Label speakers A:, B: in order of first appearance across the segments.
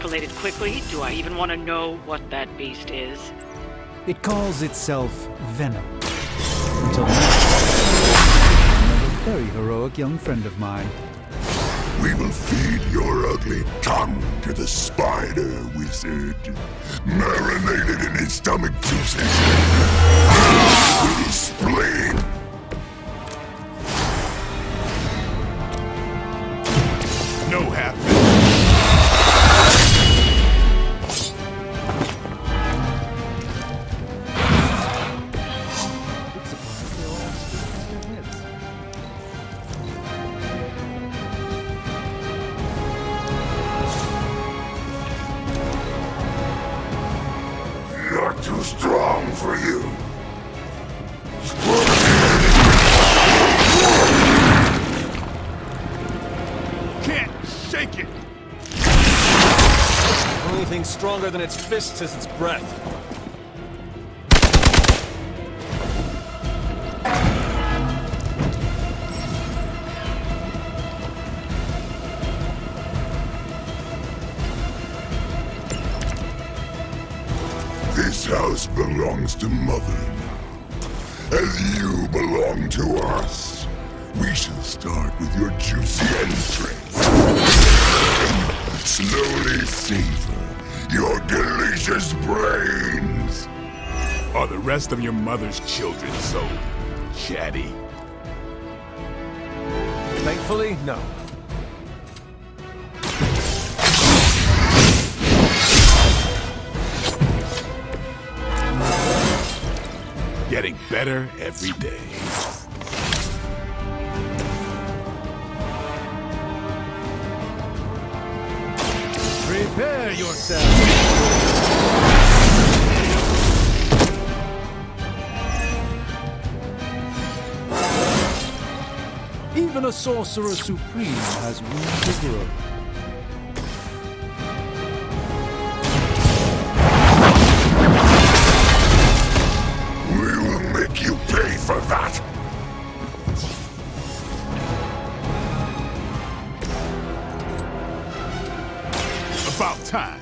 A: escalated quickly. Do I even want to know what that beast is?
B: It calls itself Venom. Until now, a very heroic young friend of mine.
C: We will feed your ugly tongue to the spider wizard, marinated in his stomach juices. With his spleen.
D: No half.
C: Not too strong for you.
D: Can't shake it.
E: Only thing stronger than its fists is its breath.
C: This house belongs to Mother now, as you belong to us. We shall start with your juicy entrails. Slowly savor your delicious brains.
D: Are the rest of your mother's children so chatty?
E: Thankfully, no.
D: Getting better every day.
E: Prepare yourself!
B: Even a sorcerer supreme has room to grow.
C: We will make you pay for that.
D: About time.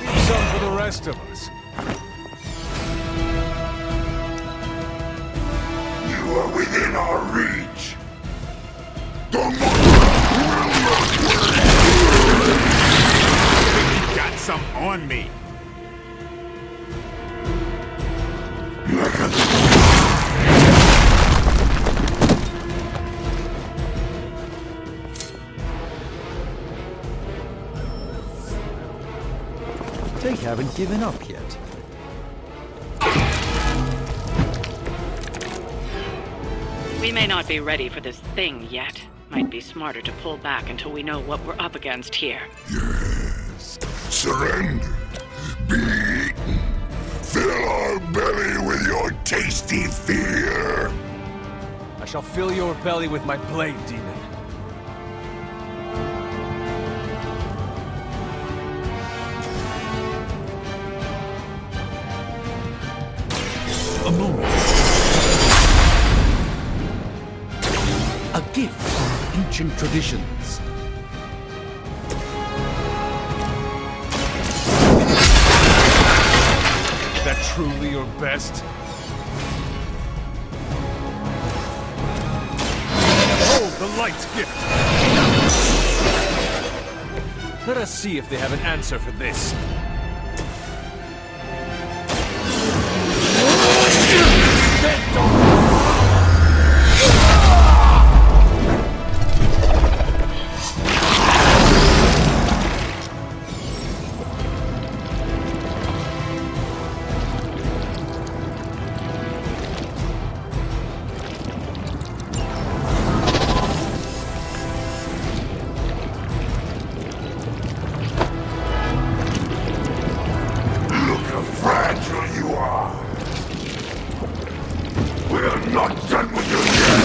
E: Leave some for the rest of us.
C: You are within our reach.
D: Got some on me.
B: They haven't given up yet.
A: We may not be ready for this thing yet. Might be smarter to pull back until we know what we're up against here.
C: Yes. Surrender. Be eaten. Fill our belly with your tasty fear.
E: I shall fill your belly with my blade, demon.
B: A moment. A gift from ancient traditions.
E: Is that truly your best? Hold the light's gift! Let us see if they have an answer for this.
C: Look how fragile you are. We're not done with you yet.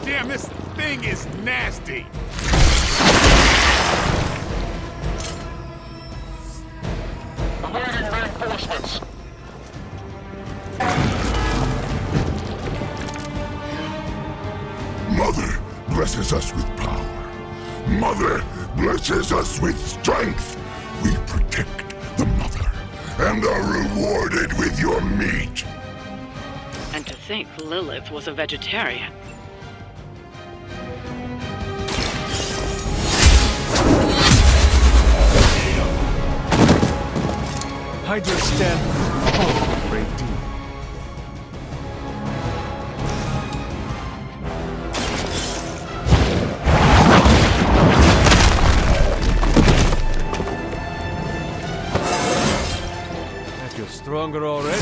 D: Damn, this thing is nasty.
C: Awaiting reinforcements. blesses us with power. Mother blesses us with strength. We protect the mother and are rewarded with your meat.
A: And to think Lilith was a vegetarian.
E: Hydra stand home, great demon. I feel stronger already.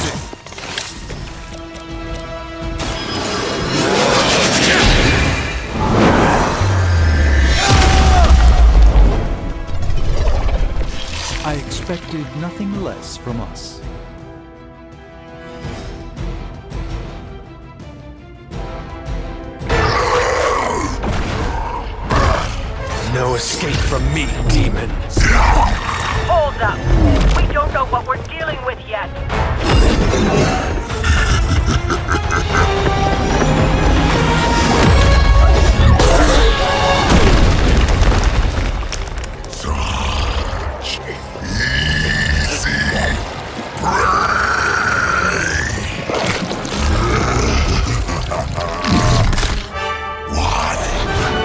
B: I expected nothing less from us.
E: No escape from me, demon.
F: Hold up. We don't know what we're dealing with yet.
C: Such easy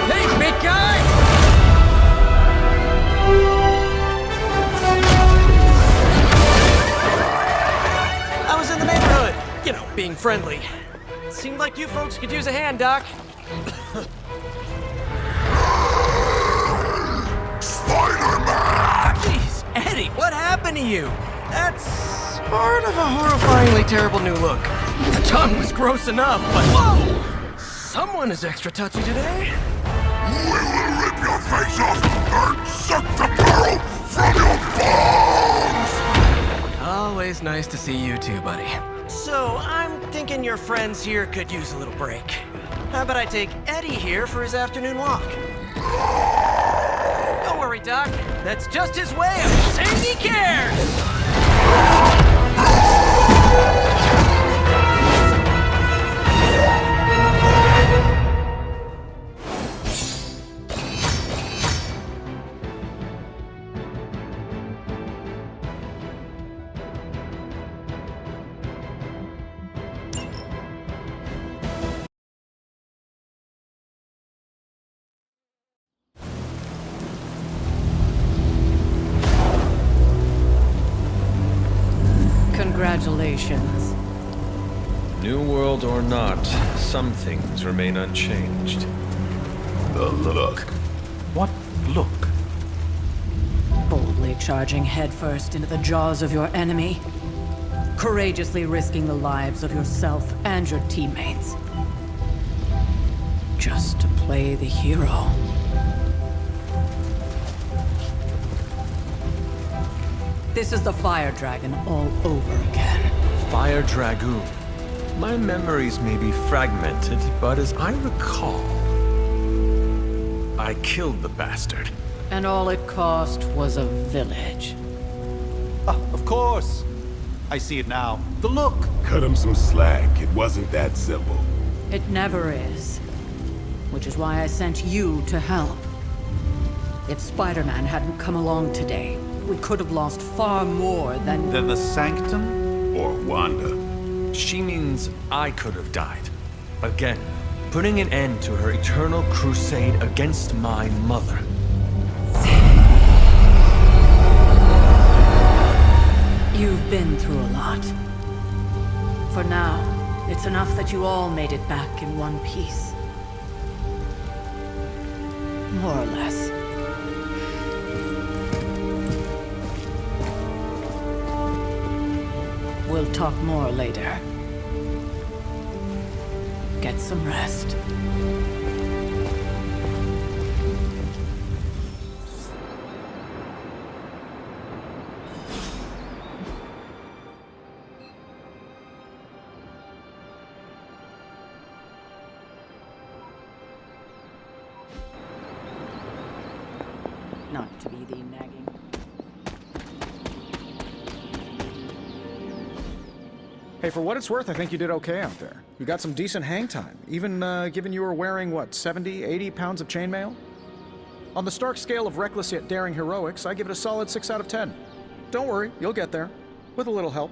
E: Hey, big guy!
G: I was in the neighborhood, you know, being friendly. Seemed like you folks could use a hand, Doc.
C: Spider-Man!
G: Jeez, Eddie, what happened to you? That's sort of a horrifyingly terrible new look. The tongue was gross enough, but whoa! Someone is extra touchy today.
C: We will rip your face off and suck the marrow from your bones!
G: Always nice to see you too, buddy. So, I'm thinking your friends here could use a little break. How about I take Eddie here for his afternoon walk? Don't worry, Doc. That's just his way of saying he cares!
A: Congratulations.
H: New world or not, some things remain unchanged.
D: The look.
B: What look?
I: Boldly charging headfirst into the jaws of your enemy. Courageously risking the lives of yourself and your teammates. Just to play the hero. This is the Fire Dragon all over again.
H: Fire Dragoon. My memories may be fragmented, but as I recall, I killed the bastard.
I: And all it cost was a village.
B: Ah, of course. I see it now. The look.
D: Cut him some slack. It wasn't that simple.
I: It never is. Which is why I sent you to help. If Spider-Man hadn't come along today, we could have lost far more than...
B: Then the Sanctum?
D: Or Wanda.
H: She means I could have died. Again, putting an end to her eternal crusade against my mother.
I: You've been through a lot. For now, it's enough that you all made it back in one piece. More or less. We'll talk more later. Get some rest. Not to be the nagging.
J: Hey, for what it's worth, I think you did okay out there. You got some decent hang time, even given you were wearing, what, 70, 80 pounds of chainmail? On the Stark scale of reckless yet daring heroics, I give it a solid 6 out of 10. Don't worry, you'll get there. With a little help.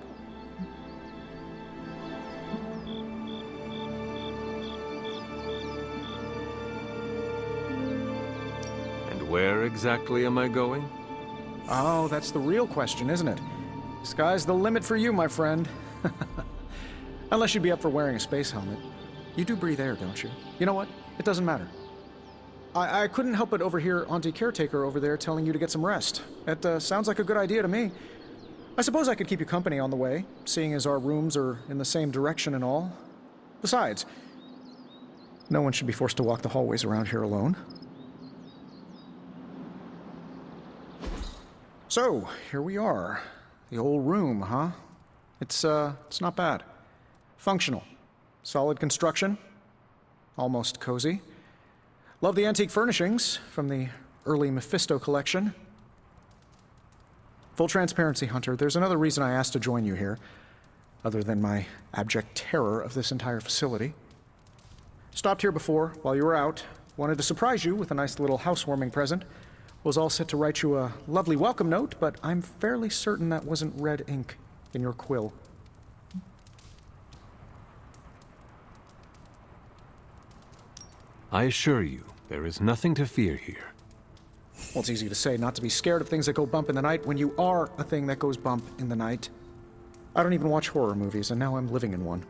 H: And where exactly am I going?
J: Oh, that's the real question, isn't it? Sky's the limit for you, my friend. Unless you'd be up for wearing a space helmet. You do breathe air, don't you? You know what? It doesn't matter. I couldn't help but overhear Auntie Caretaker over there telling you to get some rest. It sounds like a good idea to me. I suppose I could keep you company on the way, seeing as our rooms are in the same direction and all. Besides, no one should be forced to walk the hallways around here alone. So, here we are. The old room, huh? It's not bad. Functional. Solid construction. Almost cozy. Love the antique furnishings from the early Mephisto collection. Full transparency, Hunter, there's another reason I asked to join you here, other than my abject terror of this entire facility. Stopped here before, while you were out. Wanted to surprise you with a nice little housewarming present. Was all set to write you a lovely welcome note, but I'm fairly certain that wasn't red ink in your quill.
H: I assure you, there is nothing to fear here.
J: Well, it's easy to say not to be scared of things that go bump in the night when you are a thing that goes bump in the night. I don't even watch horror movies, and now I'm living in one.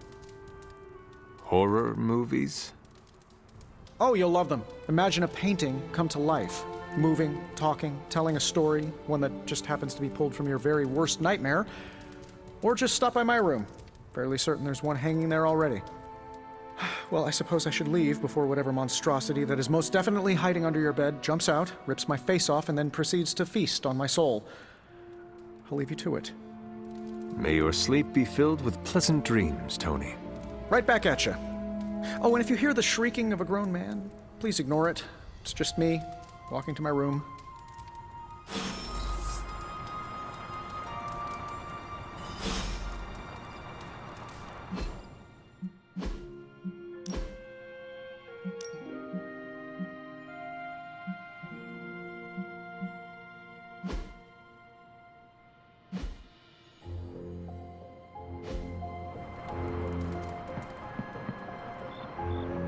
H: Horror movies?
J: Oh, you'll love them. Imagine a painting come to life. Moving, talking, telling a story, one that just happens to be pulled from your very worst nightmare. Or just stop by my room. Fairly certain there's one hanging there already. Well, I suppose I should leave before whatever monstrosity that is most definitely hiding under your bed jumps out, rips my face off, and then proceeds to feast on my soul. I'll leave you to it.
H: May your sleep be filled with pleasant dreams, Tony.
J: Right back at you. Oh, and if you hear the shrieking of a grown man, please ignore it. It's just me, walking to my room.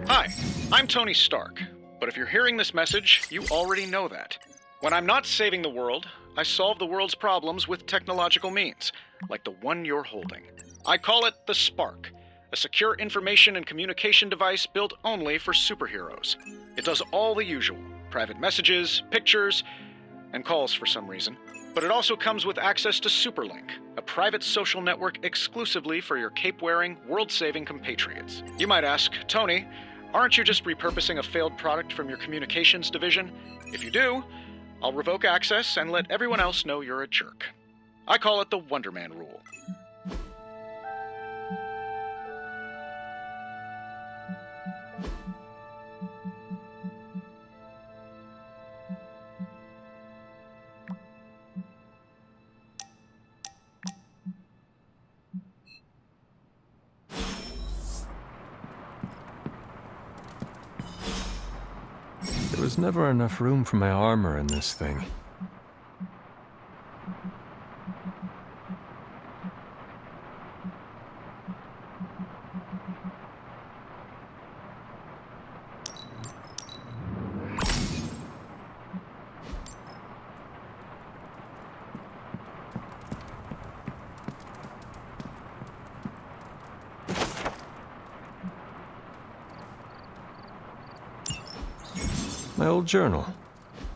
J: Hi, I'm Tony Stark, but if you're hearing this message, you already know that. When I'm not saving the world, I solve the world's problems with technological means, like the one you're holding. I call it the Spark, a secure information and communication device built only for superheroes. It does all the usual, private messages, pictures, and calls for some reason. But it also comes with access to Superlink, a private social network exclusively for your cape-wearing, world-saving compatriots. You might ask, Tony, aren't you just repurposing a failed product from your communications division? If you do, I'll revoke access and let everyone else know you're a jerk. I call it the Wonder Man rule.
H: There was never enough room for my armor in this thing. My old journal.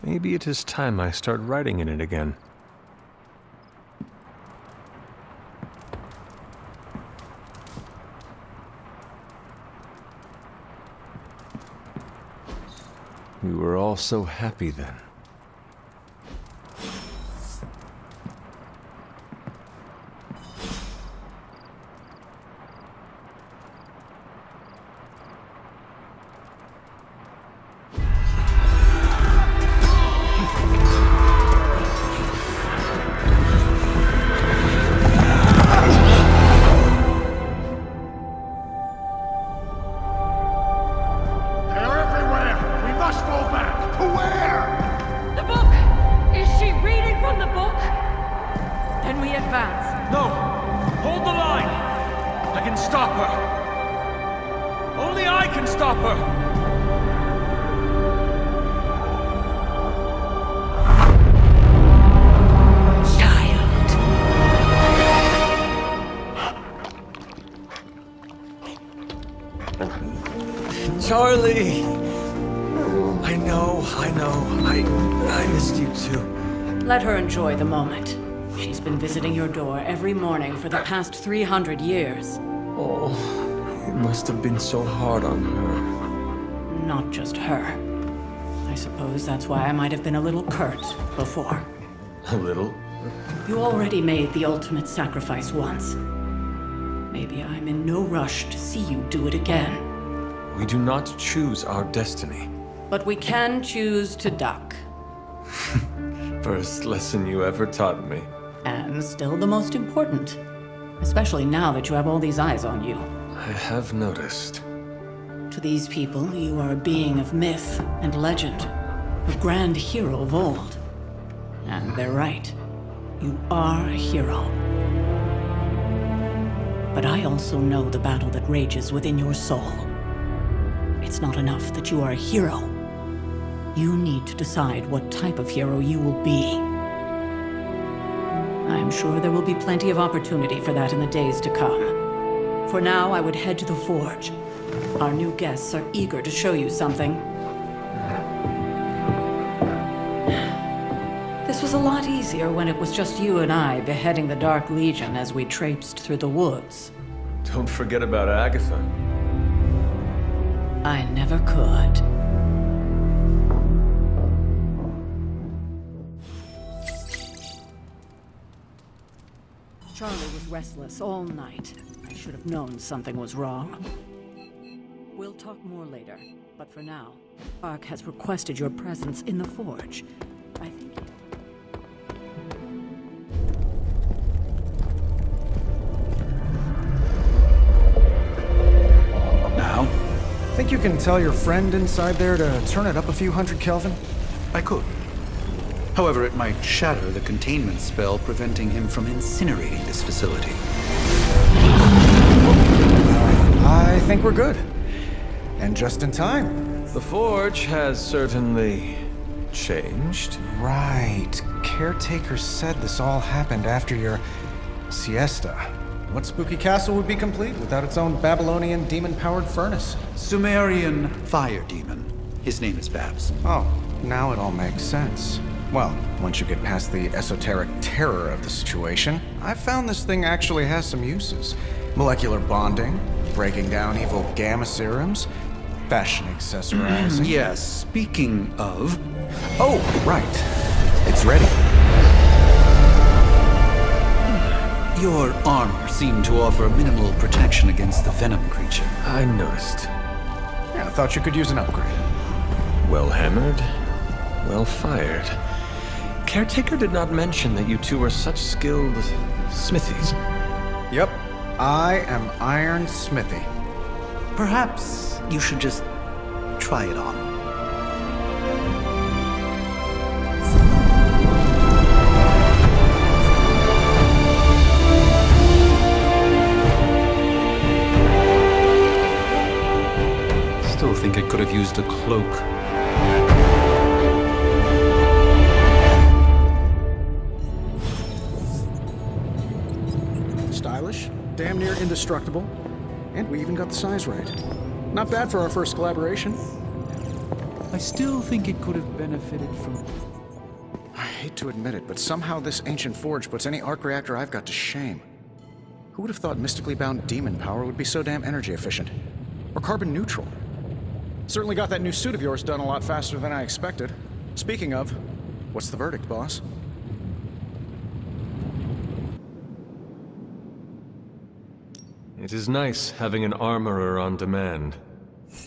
H: Maybe it is time I start writing in it again. We were all so happy then.
I: Can we advance?
H: No! Hold the line! I can stop her! Only I can stop her! Charlie! I know. I missed you too.
I: Let her enjoy the moment. She's been visiting your door every morning for the past 300 years.
H: Oh, it must have been so hard on her.
I: Not just her. I suppose that's why I might have been a little curt before.
H: A little?
I: You already made the ultimate sacrifice once. Maybe I'm in no rush to see you do it again.
H: We do not choose our destiny.
I: But we can choose to duck.
H: First lesson you ever taught me.
I: And still the most important. Especially now that you have all these eyes on you.
H: I have noticed.
I: To these people, you are a being of myth and legend. A grand hero of old. And they're right. You are a hero. But I also know the battle that rages within your soul. It's not enough that you are a hero. You need to decide what type of hero you will be. I'm sure there will be plenty of opportunity for that in the days to come. For now, I would head to the Forge. Our new guests are eager to show you something. This was a lot easier when it was just you and I beheading the Dark Legion as we traipsed through the woods.
H: Don't forget about Agatha.
I: I never could. Charlie was restless all night. I should have known something was wrong. We'll talk more later, but for now, Ark has requested your presence in the Forge. I think...
B: Now?
K: Think you can tell your friend inside there to turn it up a few hundred Kelvin?
B: I could. However, it might shatter the containment spell preventing him from incinerating this facility.
K: I think we're good. And just in time.
H: The Forge has certainly changed.
K: Right. Caretaker said this all happened after your siesta. What spooky castle would be complete without its own Babylonian demon-powered furnace?
B: Sumerian fire demon. His name is Babs.
K: Oh, now it all makes sense. Well, once you get past the esoteric terror of the situation, I've found this thing actually has some uses. Molecular bonding, breaking down evil gamma serums, fashion accessorizing.
B: Yes, speaking of...
K: Oh, right. It's ready.
B: Your armor seemed to offer minimal protection against the venom creature.
H: I noticed.
K: Yeah, I thought you could use an upgrade.
H: Well hammered, well fired. Caretaker did not mention that you two were such skilled smithies.
K: Yep, I am Iron Smithy.
B: Perhaps you should just try it on. Still think it could have used a cloak.
K: Stylish, damn near indestructible, and we even got the size right. Not bad for our first collaboration.
B: I still think it could have benefited from...
K: I hate to admit it, but somehow this ancient forge puts any arc reactor I've got to shame. Who would have thought mystically bound demon power would be so damn energy efficient? Or carbon neutral? Certainly got that new suit of yours done a lot faster than I expected. Speaking of, what's the verdict, boss?
H: It is nice having an armorer on demand.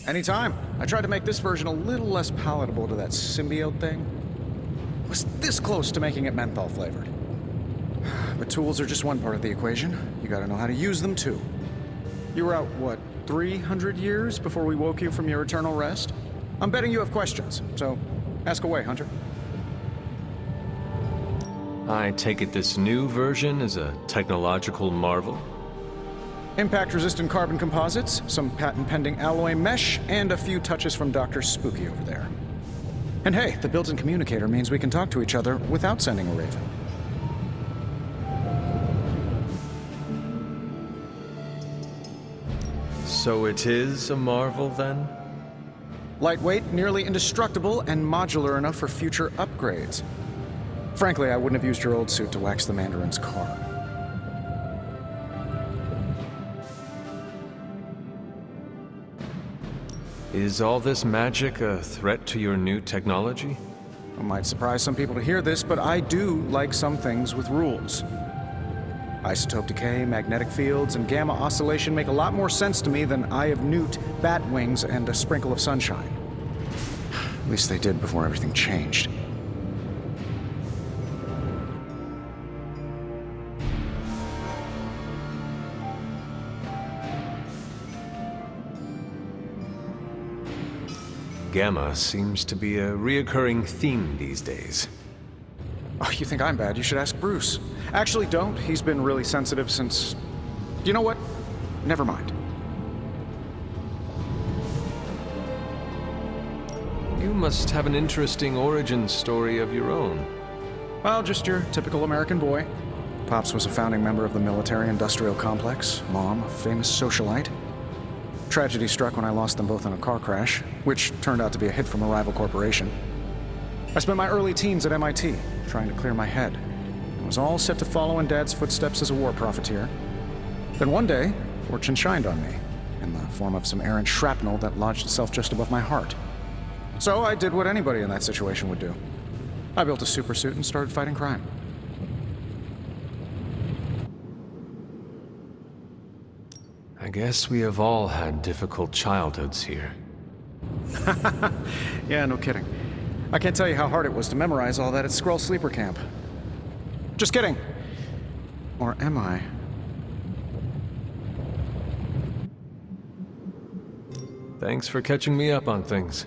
K: Anytime. I tried to make this version a little less palatable to that symbiote thing. Was this close to making it menthol flavored. But tools are just one part of the equation. You gotta know how to use them too. You were out, what, 300 years before we woke you from your eternal rest? I'm betting you have questions, so ask away, Hunter.
H: I take it this new version is a technological marvel?
K: Impact-resistant carbon composites, some patent-pending alloy mesh, and a few touches from Dr. Spooky over there. And hey, the built-in communicator means we can talk to each other without sending a raven.
H: So it is a marvel, then?
K: Lightweight, nearly indestructible, and modular enough for future upgrades. Frankly, I wouldn't have used your old suit to wax the Mandarin's car.
H: Is all this magic a threat to your new technology?
K: It might surprise some people to hear this, but I do like some things with rules. Isotope decay, magnetic fields, and gamma oscillation make a lot more sense to me than Eye of Newt, bat wings, and a sprinkle of sunshine. At least they did before everything changed.
H: Gamma seems to be a reoccurring theme these days.
K: Oh, you think I'm bad? You should ask Bruce. Actually, don't. He's been really sensitive since... You know what? Never mind.
H: You must have an interesting origin story of your own.
K: Well, just your typical American boy. Pops was a founding member of the military-industrial complex. Mom, a famous socialite. Tragedy struck when I lost them both in a car crash, which turned out to be a hit from a rival corporation. I spent my early teens at MIT, trying to clear my head. I was all set to follow in Dad's footsteps as a war profiteer. Then one day, fortune shined on me, in the form of some errant shrapnel that lodged itself just above my heart. So I did what anybody in that situation would do. I built a supersuit and started fighting crime.
H: I guess we have all had difficult childhoods here.
K: Yeah, no kidding. I can't tell you how hard it was to memorize all that at Skrull Sleeper Camp. Just kidding. Or am I?
H: Thanks for catching me up on things.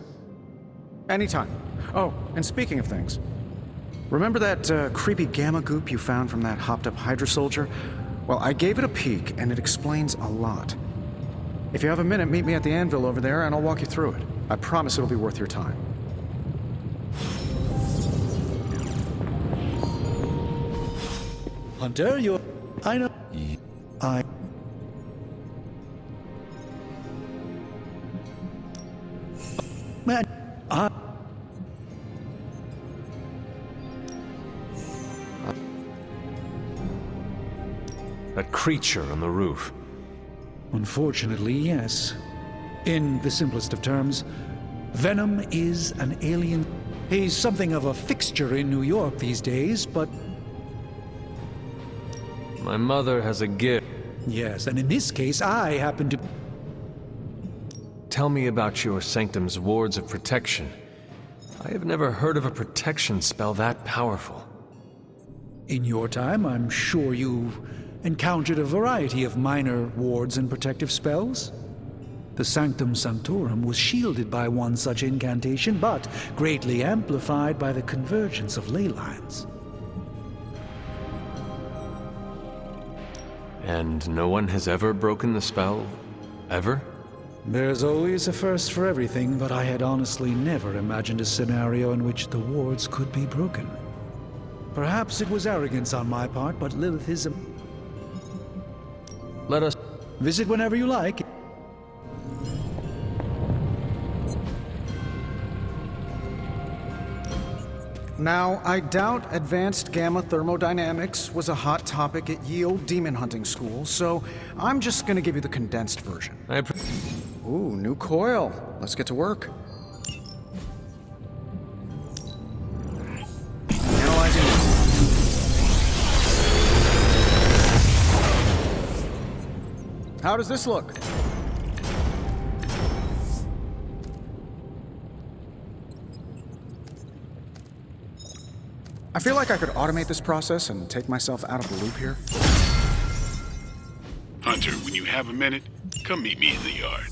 K: Anytime. Oh, and speaking of things, remember that creepy gamma goop you found from that hopped-up Hydra soldier? Well, I gave it a peek, and it explains a lot. If you have a minute, meet me at the anvil over there, and I'll walk you through it. I promise it'll be worth your time.
B: Hunter, you're... I know... I... Man,
H: That creature on the roof.
B: Unfortunately, yes. In the simplest of terms, Venom is an alien. He's something of a fixture in New York these days, but...
H: My mother has a gift.
B: Yes, and in this case, I happen to...
H: Tell me about your Sanctum's wards of protection. I have never heard of a protection spell that powerful.
B: In your time, I'm sure you've encountered a variety of minor wards and protective spells. The Sanctum Sanctorum was shielded by one such incantation, but greatly amplified by the convergence of ley lines.
H: And no one has ever broken the spell? Ever?
B: There's always a first for everything, but I had honestly never imagined a scenario in which the wards could be broken. Perhaps it was arrogance on my part, but Lilithism...
H: Let us...
B: Visit whenever you like.
K: Now, I doubt advanced gamma thermodynamics was a hot topic at ye old demon hunting school, so I'm just gonna give you the condensed version. Ooh, new coil. Let's get to work. Analyzing. How does this look? I feel like I could automate this process and take myself out of the loop here.
D: Hunter, when you have a minute, come meet me in the yard.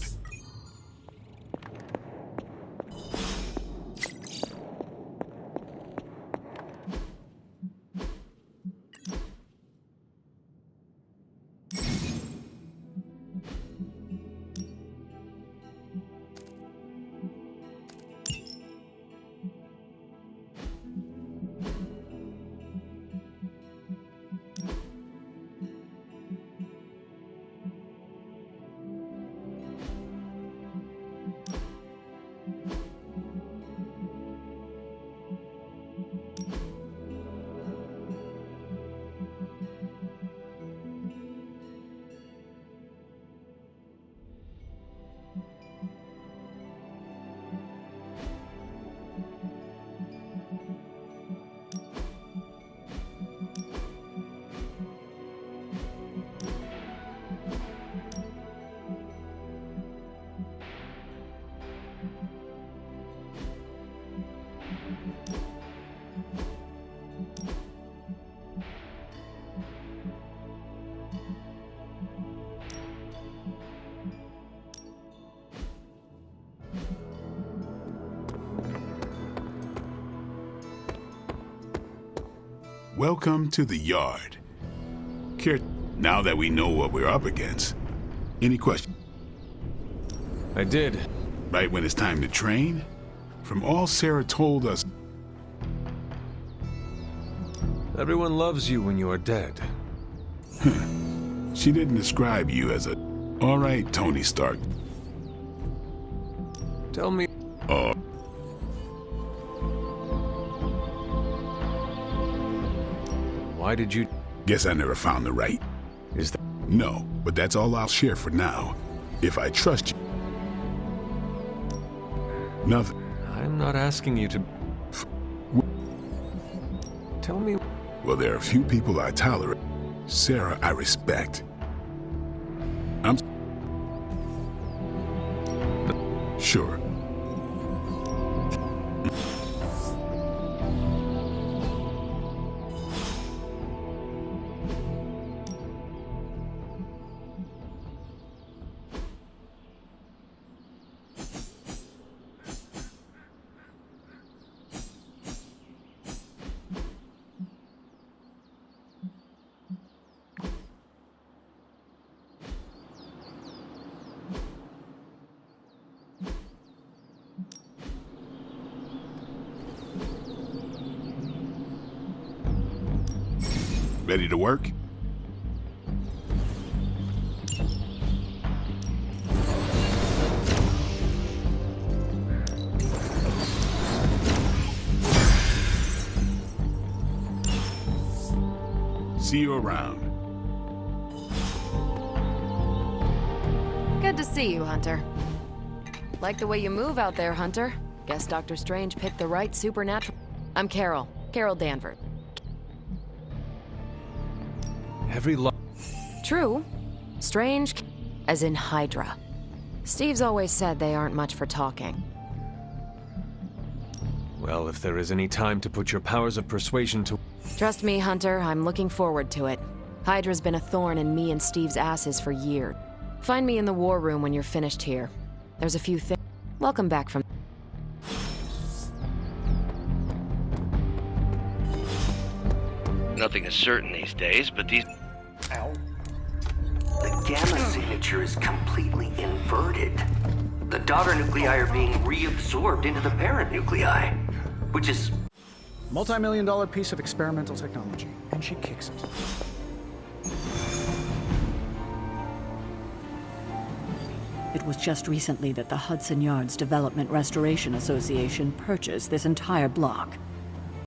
D: welcome to the yard. Now that we know what we're up against, any questions?
H: I did.
D: Right when it's time to train? From all Sarah told us...
H: Everyone loves you when you are dead.
D: She didn't describe you as a... All right, Tony Stark.
H: Tell me... Why did you...
D: Guess I never found the right...
H: Is that...
D: No, but that's all I'll share for now. If I trust you... Nothing.
H: I'm not asking you to... Tell me...
D: Well, there are a few people I tolerate. Sarah, I respect. I'm... Sure. Ready to work? See you around.
L: Good to see you, Hunter. Like the way you move out there, Hunter. Guess Dr. Strange picked the right supernatural... I'm Carol. Carol Danvers. True. Strange, as in Hydra. Steve's always said they aren't much for talking.
H: Well, if there is any time to put your powers of persuasion to...
L: Trust me, Hunter, I'm looking forward to it. Hydra's been a thorn in me and Steve's asses for years. Find me in the war room when you're finished here. There's a few things... Welcome back from...
M: Nothing is certain these days, but these...
N: Ow. The gamma signature is completely inverted. The daughter nuclei are being reabsorbed into the parent nuclei, which is...
K: Multi-million-dollar piece of experimental technology, and she kicks it.
I: It was just recently that the Hudson Yards Development Restoration Association purchased this entire block.